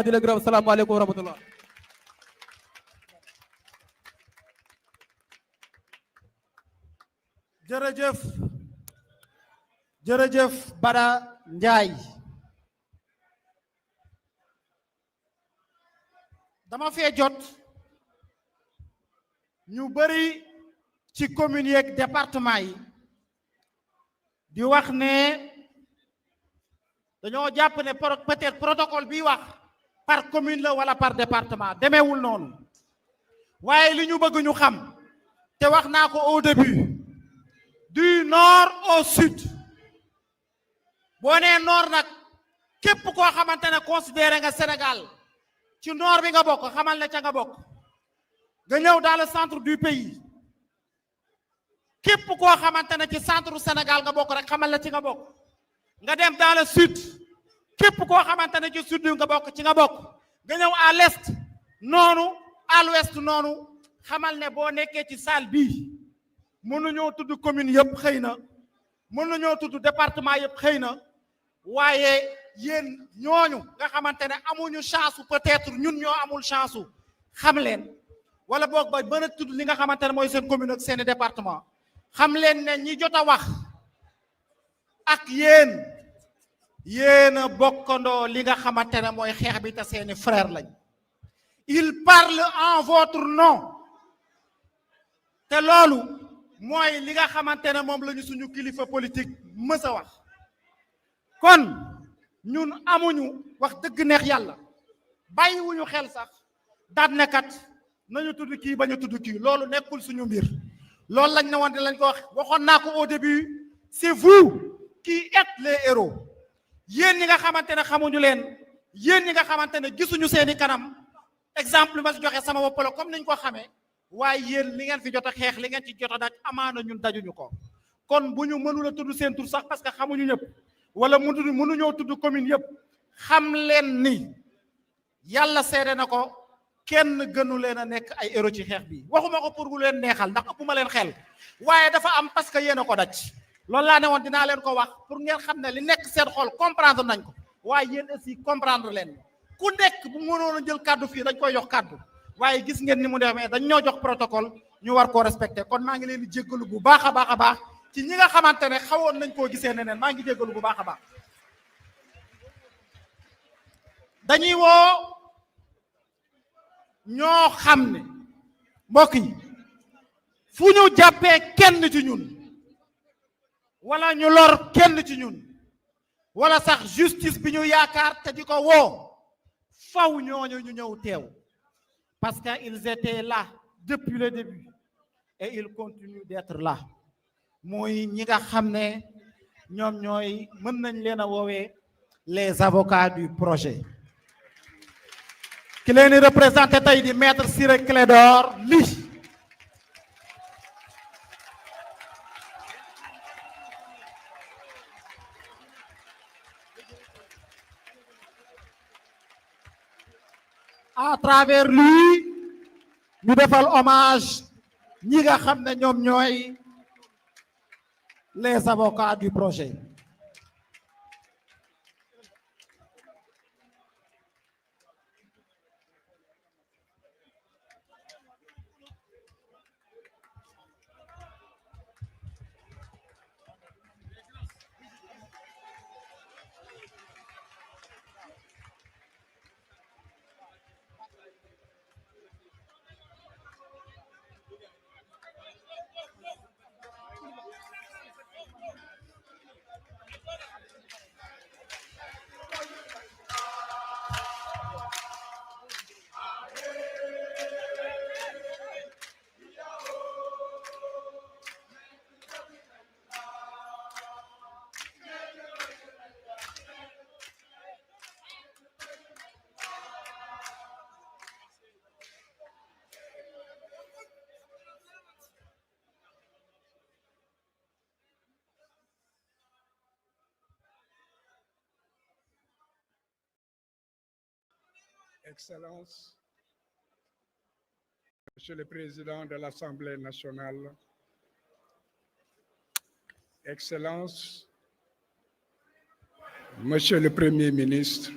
di la gërëm salaamaaleykum wa rahmatullah. jërëjëf jërëjëf Bada Ndiaye dama fee jot ñu bëri ci communes yeeg département yi di wax ne dañoo jàpp ne peut-être protocole bi wax par commune la wala par département demeewul noonu waaye li ñu bëgg ñu xam te wax naa ko au début du nord au sud boo nee nord nag képp koo xamante ne considéré nga Sénégal ci nord bi nga bokk xamal ne ca nga bokk nga ñëw dans le centre du pays képp koo xamante ne ci centre du Sénégal nga bokk rek xamal ne ci nga bokk nga dem dans le sud képp koo xamante ne ci sud nga bokk ci nga bokk nga ñëw à l'est noonu à l'ouest noonu xamal ne boo nekkee ci salle bii mënuñoo tudd commune yëpp xëy na mënuñoo tudd département yëpp xëy na waaye yéen ñooñu nga xamante ne amuñu chance peut-être ñun ñoo amul chance xam leen wala boog ba mën a tudd li nga xamante ne mooy seen commune ak seeni département xam leen ne ñi jot a wax ak yéen a bokkandoo li nga xamante ne mooy xeex bi te seeni frère lañ il parle en votre nom te loolu mooy li nga xamante ne moom la ñu suñu kilifa politique mës a wax kon ñun amuñu wax dëgg neex yàlla bàyyiwuñu xel sax daan ne kat nañu tudd kii bañu tudd kii loolu nekkul suñu mbir loolu lañ ne woon lañ ko wax waxoon naa ko au début c'est vous qui êtes les héros yéen ñi nga xamante ne xamuñu leen yéen ñi nga xamante ne gisuñu seeni kanam exemple ma si joxe sama bopp la comme niñ ko xamee waaye yéen li ngeen fi jot a xeex li ngeen ci jot a daj amaana ñun dajuñu ko kon bu ñu mënul a tudd seen tur sax parce que xamuñu ñëpp wala mënuñoo tudd commune yëpp xam leen ni yàlla seede na ko kenn gënu leen a nekk ay héros ci xeex bi waxuma ko pour bu leen neexal ndax ëpp ma leen xel waaye dafa am parce que yéen a ko daj loolu laa ne woon dinaa leen ko wax pour ngeen xam ne li nekk seen xol comprendre nañ ko waaye yéen aussi comprendre leen ku nekk bu mënoon a jël kàddu fii dañ koy jox kàddu waaye gis ngeen ni mu demee dañ ñoo jox protocole ñu war koo respecté kon maa ngi leen di jéggalu bu baax a baax a baax ci ñi nga xamante ne xawoon nañ koo gisee neneen maa ngi jéggalu bu baax a baax dañuy woo ñoo xam ne mbokk yi fu ñu jàppee kenn ci ñun wala ñu lor kenn ci ñun wala sax justice bi ñu yaakaar te di ko woo faw ñooñu ñu ñëw teew parce que ils étaient là depuis le début et ils continuent d'être là mooy ñi nga xam ne ñoom ñooy mën nañ leen a woowee les avocats du projet ki leen di représenté tey di maître Ciré Clédor Ly à travers lui ñu defal hommage ñi nga xam ne ñoom ñooy les avocats du projet Excellences, Monsieur le Président de l'Assemblée nationale, Excellences, Monsieur le Premier ministre,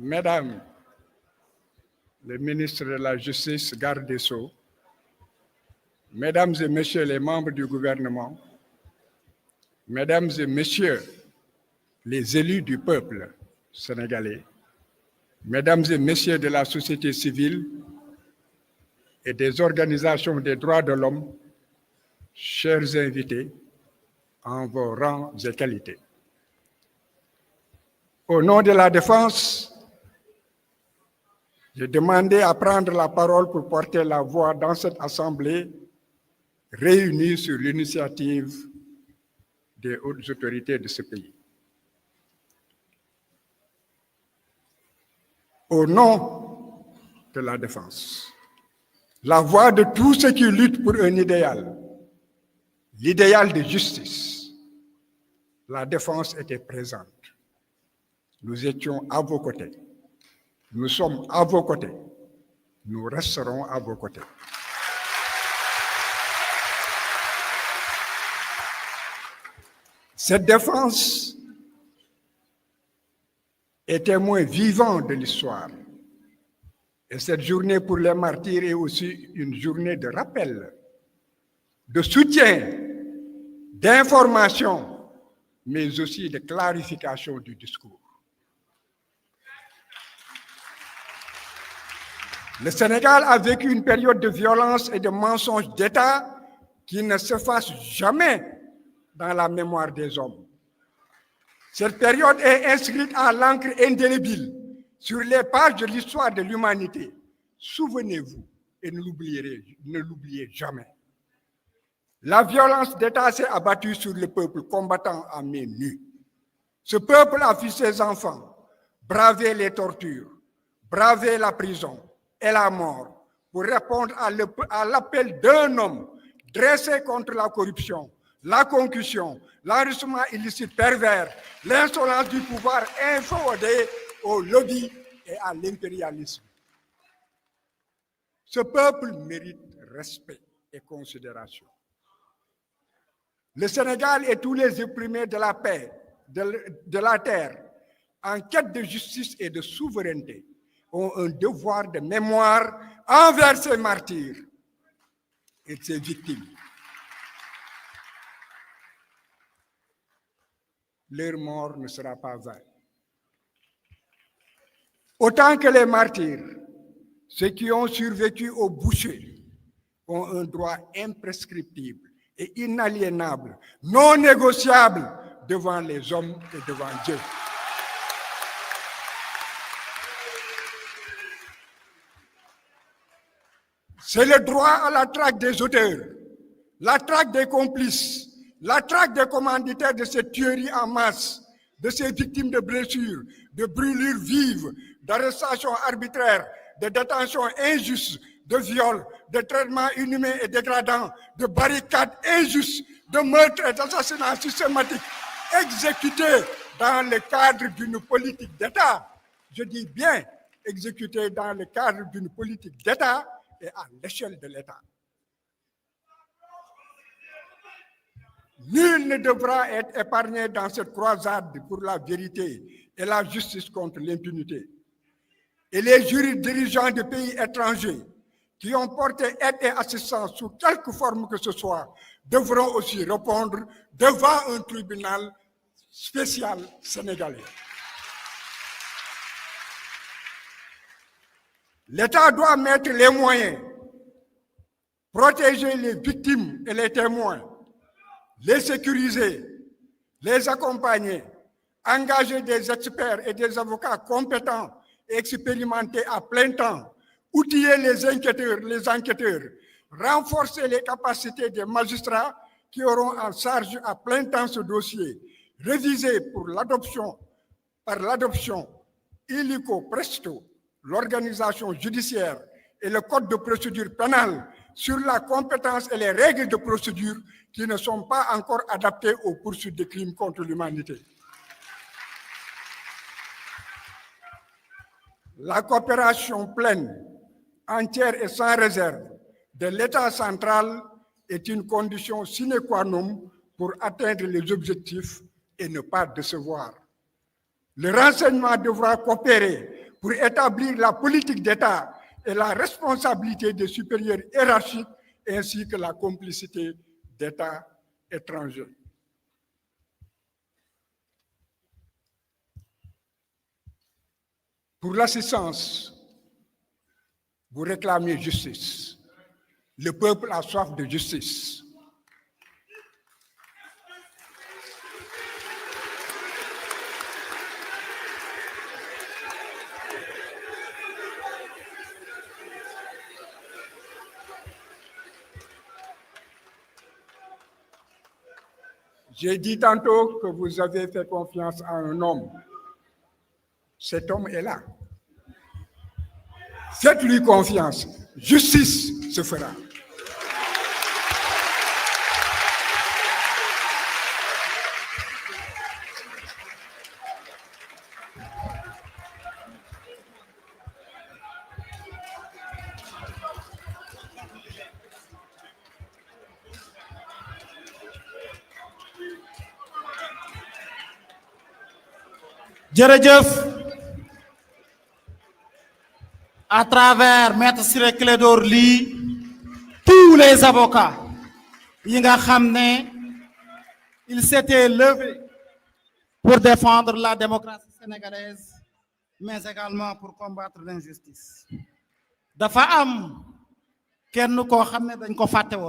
Mesdames les ministres de la Justice, garde des Sceaux, Mesdames et Messieurs les membres du gouvernement, Mesdames et Messieurs les élus du peuple sénégalais, Mesdames et Messieurs de la société civile et des organisations des droits de l'homme, chers invités, en vos rangs et qualités. Au nom de la défense, j'ai demandé à prendre la parole pour porter la voix dans cette assemblée réunie sur l'initiative des hautes autorités de ce pays. Au nom de la défense, la voix de tous ceux qui luttent pour un idéal, l'idéal de justice, la défense était présente. Nous étions à vos côtés. Nous sommes à vos côtés. Nous resterons à vos côtés. Cette défense est témoin vivant de l'histoire. Et cette journée pour les martyrs est aussi une journée de rappel, de soutien, d'information, mais aussi de clarification du discours. Le Sénégal a vécu une période de violence et de mensonges d'État qui ne s'efface jamais dans la mémoire des hommes. Cette période est inscrite à l'encre indélébile sur les pages de l'histoire de l'humanité. Souvenez-vous et ne l'oubliez jamais. La violence d'État s'est abattue sur le peuple combattant à main nue. Ce peuple a vu ses enfants braver les tortures, braver la prison et la mort pour répondre à l'appel d'un homme dressé contre la corruption, la concussion, l'enrichissement illicite pervers, l'insolence du pouvoir inféodé au lobby et à l'impérialisme. Ce peuple mérite respect et considération. Le Sénégal et tous les opprimés de la paix, de la terre, en quête de justice et de souveraineté, ont un devoir de mémoire envers ces martyrs et ces victimes. Leur mort ne sera pas vaine. Autant que les martyrs, ceux qui ont survécu au bûcher ont un droit imprescriptible et inaliénable, non négociable devant les hommes et devant Dieu. C'est le droit à la traque des auteurs, la traque des complices, la traque des commanditaires de cette tuerie en masse, de ces victimes de blessures, de brûlures vives, d'arrestations arbitraires, de détentions injustes, de viols, de traitements inhumains et dégradants, de barricades injustes, de meurtres et d'assassinats systématiques exécutés dans le cadre d'une politique d'État. Je dis bien exécutés dans le cadre d'une politique d'État et à l'échelle de l'État. Nul ne devra être épargné dans cette croisade pour la vérité et la justice contre l'impunité. Et les jurys dirigeants de pays étrangers qui ont porté aide et assistance sous quelque forme que ce soit devront aussi répondre devant un tribunal spécial sénégalais. L'État doit mettre les moyens, protéger les victimes et les témoins, les sécuriser, les accompagner, engager des experts et des avocats compétents et expérimentés à plein temps, outiller les enquêteurs, renforcer les capacités des magistrats qui auront en charge à plein temps ce dossier, réviser par l'adoption illico presto l'organisation judiciaire et le code de procédure pénale sur la compétence et les règles de procédure qui ne sont pas encore adaptées aux poursuites de crimes contre l'humanité. La coopération pleine, entière et sans réserve de l'État central est une condition sine qua non pour atteindre les objectifs et ne pas décevoir. Le renseignement devra coopérer pour établir la politique d'État et la responsabilité des supérieurs hiérarchiques ainsi que la complicité d'États étrangers. Pour l'assistance, vous réclamez justice. Le peuple a soif de justice. J'ai dit tantôt que vous avez fait confiance à un homme. Cet homme est là. Faites-lui confiance. Justice se fera. jërëjëf à travers Maître Ciré Clédor Ly tous les avocats yi nga xam ne ils s'étaient levés pour défendre la démocratie sénégalaise mais également pour combattre l'injustice dafa am kenn koo xam ne dañ ko fàtte woon